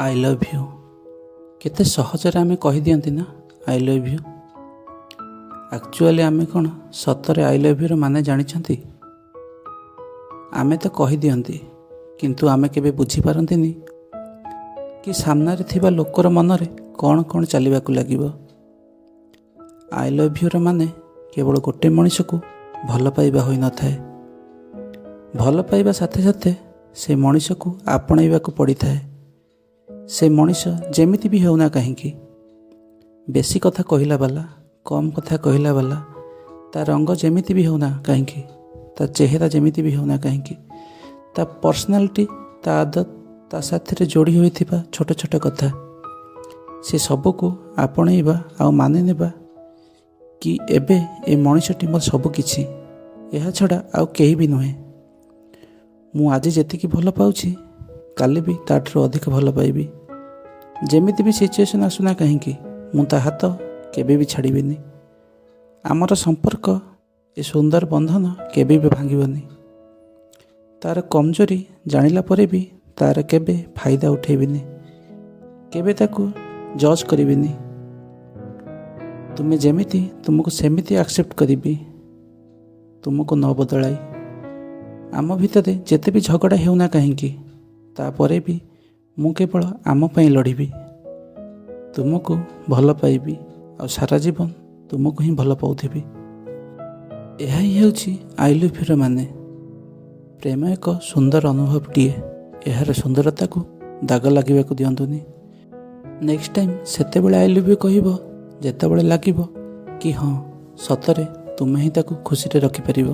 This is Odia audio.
ଆଇ ଲଭ୍ ୟୁ କେତେ ସହଜରେ ଆମେ କହିଦିଅନ୍ତି ନା ଆଇ ଲଭ୍ ୟୁ। ଆକ୍ଚୁଆଲି ଆମେ କ'ଣ ସତରେ ଆଇ ଲଭ୍ ୟୁର ମାନେ ଜାଣିଛନ୍ତି? ଆମେ ତ କହିଦିଅନ୍ତି, କିନ୍ତୁ ଆମେ କେବେ ବୁଝିପାରନ୍ତିନି କି ସାମ୍ନାରେ ଥିବା ଲୋକର ମନରେ କ'ଣ କ'ଣ ଚାଲିବାକୁ ଲାଗିବ। ଆଇ ଲଭ୍ ୟୁର ମାନେ କେବଳ ଗୋଟେ ମଣିଷକୁ ଭଲ ପାଇବା ହୋଇନଥାଏ, ଭଲ ପାଇବା ସାଥେ ସାଥେ ସେ ମଣିଷକୁ ଆପଣେଇବାକୁ ପଡ଼ିଥାଏ। ସେ ମଣିଷ ଯେମିତି ବି ହେଉନା କାହିଁକି, ବେଶୀ କଥା କହିଲା ବାଲା, କମ୍ କଥା କହିଲା ବାଲା, ତା ରଙ୍ଗ ଯେମିତି ବି ହେଉନା କାହିଁକି, ତା ଚେହେରା ଯେମିତି ବି ହେଉନା କାହିଁକି, ତା ପର୍ସନାଲିଟି, ତା ଆଦତ, ତା ସାଥିରେ ଯୋଡ଼ି ହୋଇଥିବା ଛୋଟ ଛୋଟ କଥା, ସେ ସବୁକୁ ଆପଣେଇବା ଆଉ ମାନି ନେବା କି ଏବେ ଏ ମଣିଷଟି ମୋର ସବୁ କିଛି, ଏହା ଛଡ଼ା ଆଉ କେହି ବି ନୁହେଁ। ମୁଁ ଆଜି ଯେତିକି ଭଲ ପାଉଛି କାଲି ବି ତାଠାରୁ ଅଧିକ ଭଲ ପାଇବି। ଯେମିତି ବି ସିଚୁଏସନ୍ ଆସୁନା କାହିଁକି, ମୁଁ ତା ହାତ କେବେ ବି ଛାଡ଼ିବିନି। ଆମର ସମ୍ପର୍କ, ଏ ସୁନ୍ଦର ବନ୍ଧନ କେବେ ବି ଭାଙ୍ଗିବନି। ତା'ର କମଜୋରି ଜାଣିଲା ପରେ ବି ତା'ର କେବେ ଫାଇଦା ଉଠେଇବିନି, କେବେ ତାକୁ ଜଜ୍ କରିବିନି। ତୁମେ ଯେମିତି ତୁମକୁ ସେମିତି ଆକ୍ସେପ୍ଟ କରିବି, ତୁମକୁ ନ ବଦଳାଇ। ଆମ ଭିତରେ ଯେତେ ବି ଝଗଡ଼ା ହେଉନା କାହିଁକି, ତାପରେ ବି ମୁଁ କେବଳ ଆମ ପାଇଁ ଲଢ଼ିବି, ତୁମକୁ ଭଲ ପାଇବି ଆଉ ସାରା ଜୀବନ ତୁମକୁ ହିଁ ଭଲ ପାଉଥିବି। ଏହା ହିଁ ହେଉଛି ଆଇ ଲଭ୍ ୟୁର ମାନେ। ପ୍ରେମ ଏକ ସୁନ୍ଦର ଅନୁଭବଟିଏ, ଏହାର ସୁନ୍ଦରତାକୁ ଦାଗ ଲାଗିବାକୁ ଦିଅନ୍ତୁନି। ନେକ୍ସଟ ଟାଇମ୍ ସେତେବେଳେ ଆଇ ଲଭ୍ ୟୁ କହିବ ଯେତେବେଳେ ଲାଗିବ କି ହଁ ସତରେ ତୁମେ ହିଁ ତାକୁ ଖୁସିରେ ରଖିପାରିବ।